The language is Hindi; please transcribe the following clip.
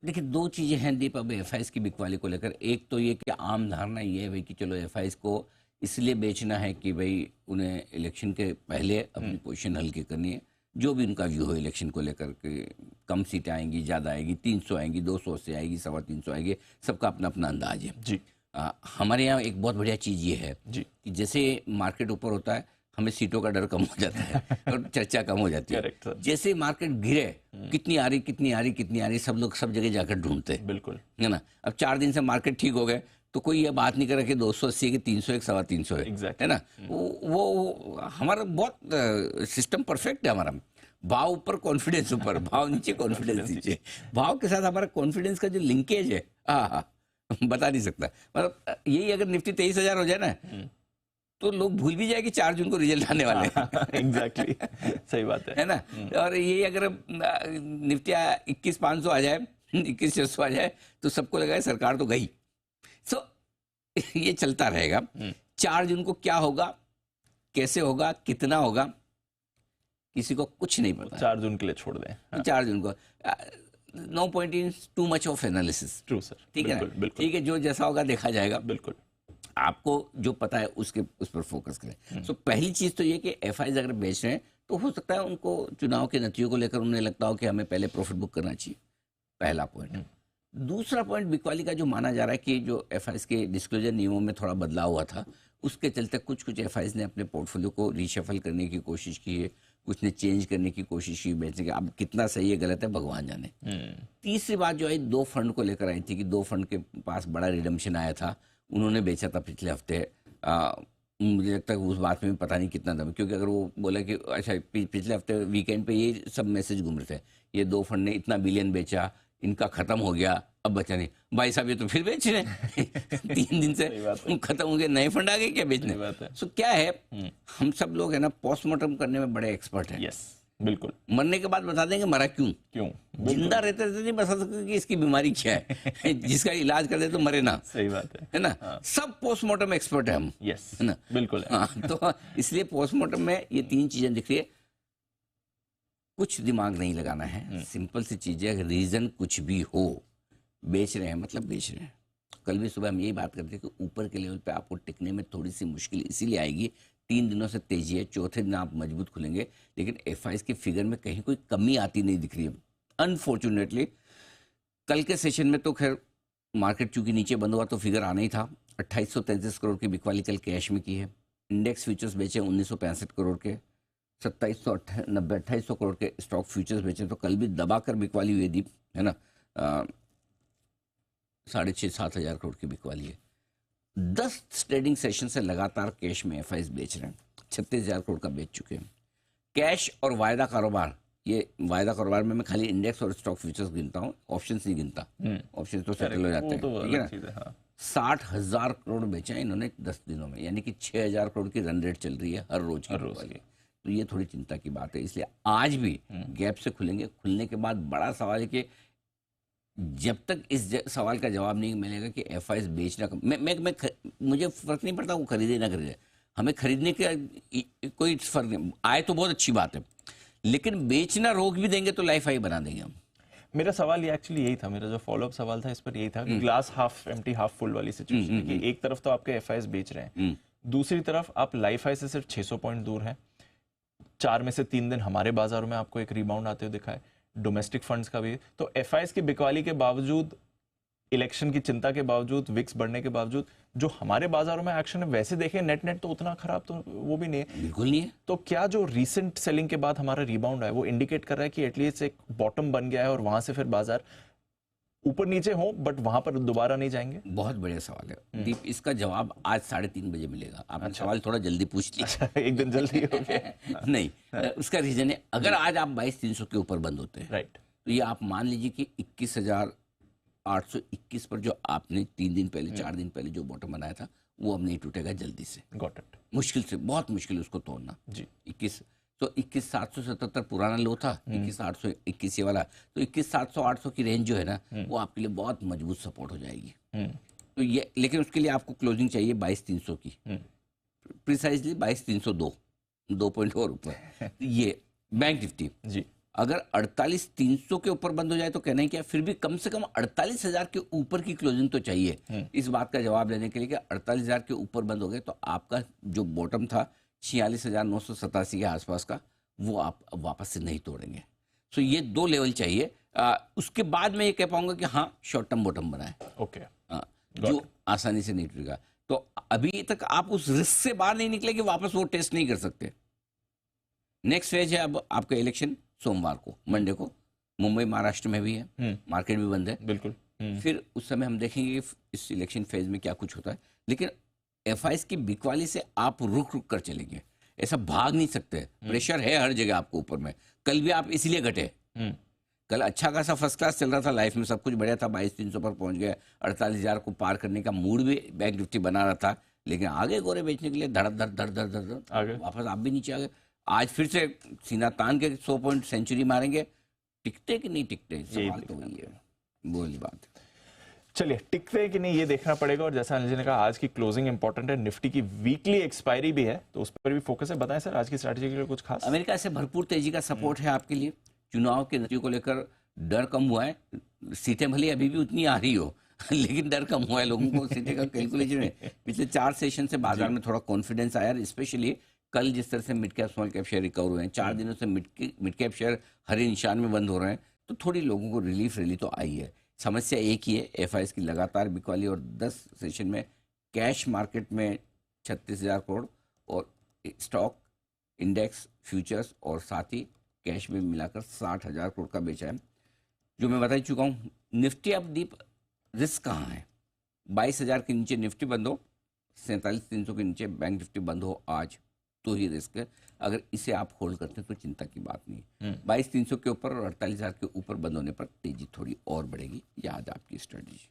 देखिए, दो चीजें हैं दीप अब एफआईएस की बिकवाली को लेकर। एक तो ये कि आम धारणा ये है भाई कि चलो एफआईएस को इसलिए बेचना है कि भाई उन्हें इलेक्शन के पहले अपनी पोजीशन हल्की करनी है, जो भी उनका व्यू हो इलेक्शन को लेकर के। कम सीटें आएंगी, ज़्यादा आएगी, 300 आएंगी, 200 से आएगी, 350 आएगी, सबका अपना अपना अंदाज है जी। हमारे यहाँ एक बहुत बढ़िया चीज़ ये है जी। कि जैसे मार्केट ऊपर होता है, हमें सीटों का डर कम हो जाता है और चर्चा कम हो जाती है। Correct, sir. जैसे मार्केट गिरे, कितनी आ रही कितनी आ रही कितनी आ रही, सब लोग सब जगह जाकर ढूंढते हैं, बिल्कुल, है ना। अब 4 दिन से मार्केट ठीक हो गए तो कोई ये बात नहीं करे कि 280 की 300 एक 350 है, Exactly. है ना। वो हमारा बहुत सिस्टम परफेक्ट है हमारा। भाव ऊपर, कॉन्फिडेंस ऊपर, भाव नीचे, कॉन्फिडेंस नीचे। भाव के साथ हमारा कॉन्फिडेंस का जो लिंकेज है, हाँ बता नहीं सकता। मतलब यही अगर निफ्टी 23,000 हो जाए ना, तो लोग भूल भी जाए कि 4 जून को रिजल्ट आने वाले हैं। एग्जैक्टली सही बात है ना। और ये अगर निफ्टी 21,500 आ जाए, 21,600 आ जाए, तो सबको लगा सरकार तो गई। सो ये चलता रहेगा। 4 जून को क्या होगा, कैसे होगा, कितना होगा, किसी को कुछ नहीं पता। 4 जून के लिए छोड़ दें। हाँ। 4 जून को no point in too much of analysis. True sir, ठीक है ना, बिल्कुल। ठीक है, जो जैसा होगा देखा जाएगा। बिल्कुल, आपको जो पता है उस पर फोकस करें। सो पहली चीज तो ये कि एफआईज अगर बेच रहे हैं तो हो सकता है उनको चुनाव के नतीजों को लेकर उन्हें लगता हो कि हमें पहले प्रॉफिट बुक करना चाहिए, पहला पॉइंट। दूसरा पॉइंट बिकवाली का जो माना जा रहा है कि जो एफआईज के डिस्क्लोजर नियमों में थोड़ा बदलाव हुआ था, उसके चलते कुछ एफआईज ने अपने पोर्टफोलियो को रीशफल करने की कोशिश की है, कुछ ने चेंज करने की कोशिश की बेचने की। अब कितना सही है गलत है भगवान जाने। तीसरी बात जो है 2 फंड को लेकर आई थी कि 2 फंड के पास बड़ा रिडम्पशन आया था, उन्होंने बेचा था पिछले हफ्ते। मुझे लगता है उस बात में भी पता नहीं कितना दम, क्योंकि अगर वो बोला कि अच्छा पिछले हफ्ते वीकेंड पे ये सब मैसेज घूम रहे थे, ये 2 फंड ने इतना बिलियन बेचा, इनका खत्म हो गया, अब बचा नहीं। भाई साहब ये तो फिर बेच रहे हैं 3 दिन से खत्म हो गए, नए फंड आ गए क्या बेचने। सो क्या है, हम सब लोग है ना पोस्टमार्टम करने में बड़े एक्सपर्ट हैं। यस बिल्कुल। मरने के बाद बता देंगे मरा क्यों। जिंदा रहते रहते नहीं बता सकते कि इसकी बीमारी क्या है जिसका इलाज कर दे तो मरे ना। सही बात है ना। हाँ। सब पोस्टमार्टम एक्सपर्ट है हम। यस है ना, बिल्कुल है। हाँ, तो इसलिए पोस्टमार्टम में ये 3 चीजें दिख रही है। कुछ दिमाग नहीं लगाना है, सिंपल सी चीज है। रीजन कुछ भी हो, बेच रहे हैं मतलब बेच रहे हैं। कल भी सुबह हम यही बात करते कि ऊपर के लेवल पे आपको टिकने में थोड़ी सी मुश्किल इसीलिए आएगी, 3 दिनों से तेजी है, चौथे दिन आप मजबूत खुलेंगे, लेकिन एफआईएस की फिगर में कहीं कोई कमी आती नहीं दिख रही है अनफॉर्चुनेटली। कल के सेशन में तो खैर मार्केट चूंकि नीचे बंद हुआ तो फिगर आना ही था। 2833 करोड़ की बिकवाली कल कैश में की है। इंडेक्स फ्यूचर्स बेचे 1965 करोड़ के, 2800 करोड़ के स्टॉक फ्यूचर्स बेचे, तो कल भी दबाकर बिकवाली हुई दीप, है ना। 6,500-7 हज़ार करोड़ की बिकवाली है। 10 ट्रेडिंग सेशन से लगातार कैश में एफआईएस बेच रहे हैं, 36,000 करोड़ का बेच चुके हैं। कैश और वायदा कारोबार, ये वायदा कारोबार में मैं खाली इंडेक्स और स्टॉक फ्यूचर्स गिनता हूँ, ऑप्शंस नहीं गिनता। ऑप्शंस तो सेटल हो जाते हैं, ठीक है ना। 60,000 करोड़ बेचा इन्होंने 10 दिनों में, यानी कि 6,000 करोड़ की रन रेट चल रही है हर रोज की। तो ये थोड़ी चिंता की बात है, इसलिए आज भी गैप से खुलेंगे। खुलने के बाद बड़ा सवाल है कि जब तक इस सवाल का जवाब नहीं मिलेगा कि एफआईएस बेचना, मुझे फर्क नहीं पड़ता वो खरीदे ना खरीदे, हमें खरीदने का कोई फर्क नहीं, आए तो बहुत अच्छी बात है, लेकिन बेचना रोक भी देंगे तो लाइफ हाई बना देंगे हम। मेरा सवाल ये एक्चुअली यही था, मेरा जो फॉलोअप सवाल था इस पर यही था कि glass half empty half full वाली सिचुएशन है कि एक तरफ तो आपके एफआईएस बेच रहे हैं, दूसरी तरफ आप लाइफ हाई से सिर्फ 600 पॉइंट दूर हैं। 4 में से 3 दिन हमारे बाजारों में आपको एक रिबाउंड आते हुए दिखा है, डोमेस्टिक फंड्स का भी। तो एफआईएस की बिकवाली के बावजूद, इलेक्शन की चिंता के बावजूद, विक्स बढ़ने के बावजूद, जो हमारे बाजारों में एक्शन है वैसे देखें नेट तो उतना खराब तो वो भी नहीं है, बिल्कुल नहीं है। तो क्या जो रीसेंट सेलिंग के बाद हमारा रिबाउंड है वो इंडिकेट कर रहा है कि एटलीस्ट एक बॉटम बन गया है और वहां से फिर बाजार ऊपर नीचे हो बट वहां पर दोबारा नहीं जाएंगे? बहुत बढ़िया सवाल है दीप, इसका जवाब आज 3:30 बजे मिलेगा। आपने सवाल थोड़ा जल्दी पूछ लिया। अच्छा, एक दिन जल्दी हो गया। नहीं, उसका रीजन है अगर आज आप 22,300 के ऊपर बंद होते हैं, राइट, तो ये आप मान लीजिए कि 21,821 पर जो आपने 3 दिन पहले 4 दिन पहले जो बॉटम बनाया था वो अब नहीं टूटेगा जल्दी से। Got it. मुश्किल से, बहुत मुश्किल उसको तोड़ना जी। 21,777 पुराना लो था, 21,821 ये वाला, तो 21,700-800 की रेंज जो है ना वो आपके लिए बहुत मजबूत सपोर्ट हो जाएगी। तो ये, लेकिन उसके लिए आपको क्लोजिंग चाहिए 22,300 की, प्रिसाइजली 22,302, 2 पॉइंट और ऊपर। ये बैंक निफ्टी जी अगर 48,300 के ऊपर बंद हो जाए तो कहना ही क्या, फिर भी कम से कम 48,000 के ऊपर की क्लोजिंग तो चाहिए इस बात का जवाब देने के लिए कि 48,000 के ऊपर बंद हो गए तो आपका जो बॉटम था 46,987 के आसपास का, वो आप अब वापस से नहीं तोड़ेंगे। सो ये 2 लेवल चाहिए। उसके बाद मैं ये कह पाऊंगा कि हाँ, शॉर्ट टर्म बॉटम बनाए, ओके, जो आसानी से नहीं टूटेगा। तो अभी तक आप उस रिस्क से बाहर नहीं निकले कि वापस वो टेस्ट नहीं कर सकते। नेक्स्ट फेज है अब आपका इलेक्शन सोमवार को, मंडे को मुंबई महाराष्ट्र में भी है, मार्केट भी बंद है बिल्कुल। फिर उस समय हम देखेंगे कि इस इलेक्शन फेज में क्या कुछ होता है। लेकिन एफआईएस की बिकवाली से आप रुक रुक कर चलेंगे, ऐसा भाग नहीं सकते। प्रेशर है हर जगह आपको ऊपर में। कल भी आप इसलिए घटे, कल अच्छा खासा फर्स्ट क्लास चल रहा था, लाइफ में सब कुछ बढ़िया था, 22,300 पर पहुंच गया, 48,000 को पार करने का मूड भी बैंक निफ्टी बना रहा था, लेकिन आगे गोरे बेचने के लिए धड़ धड़ धड़ धड़ धड़ आगे वापस आप भी नीचे आ गए। आज फिर से सीना तान के 100 पॉइंट सेंचुरी मारेंगे, टिकते कि नहीं टिकते, सवाल तो वही है, बोली बात। चलिए, टिकते हैं कि नहीं ये देखना पड़ेगा। और जैसा अनिल जी ने कहा, आज की क्लोजिंग इंपॉर्टेंट है, निफ्टी की वीकली एक्सपायरी भी है, तो उस पर भी फोकस है। बताएं सर, आज की स्ट्रैटेजी के लिए कुछ खास? अमेरिका से भरपूर तेजी का सपोर्ट है आपके लिए। चुनाव के नतीजों को लेकर डर कम हुआ है, सीटें भले अभी भी उतनी आ रही हो लेकिन डर कम हुआ है लोगों को, सीटें का कैलकुलेशन है। पिछले 4 सेशन से बाजार में थोड़ा कॉन्फिडेंस आया, स्पेशली कल जिस तरह से mid cap small cap share recover हुए हैं, 4 दिनों से मिड कैप शेयर हरे निशान में बंद हो रहे हैं, तो थोड़ी लोगों को रिलीफ रैली तो आई है। समस्या एक ही है, एफआईएस की लगातार बिकवाली, और 10 सेशन में कैश मार्केट में 36,000 करोड़ और स्टॉक इंडेक्स फ्यूचर्स और साथ ही कैश में मिलाकर 60,000 करोड़ का बेचा है। जो मैं बता ही चुका हूँ, निफ्टी अब दीप रिस्क कहाँ है? 22,000 के नीचे निफ्टी बंद हो, 47,300 के नीचे बैंक निफ्टी बंद हो आज, तो ही रिस्क है। अगर इसे आप होल्ड करते हैं तो चिंता की बात नहीं। 22,300 के ऊपर और 48,000 के ऊपर बंद होने पर तेजी थोड़ी और बढ़ेगी। याद आपकी स्ट्रेटेजी।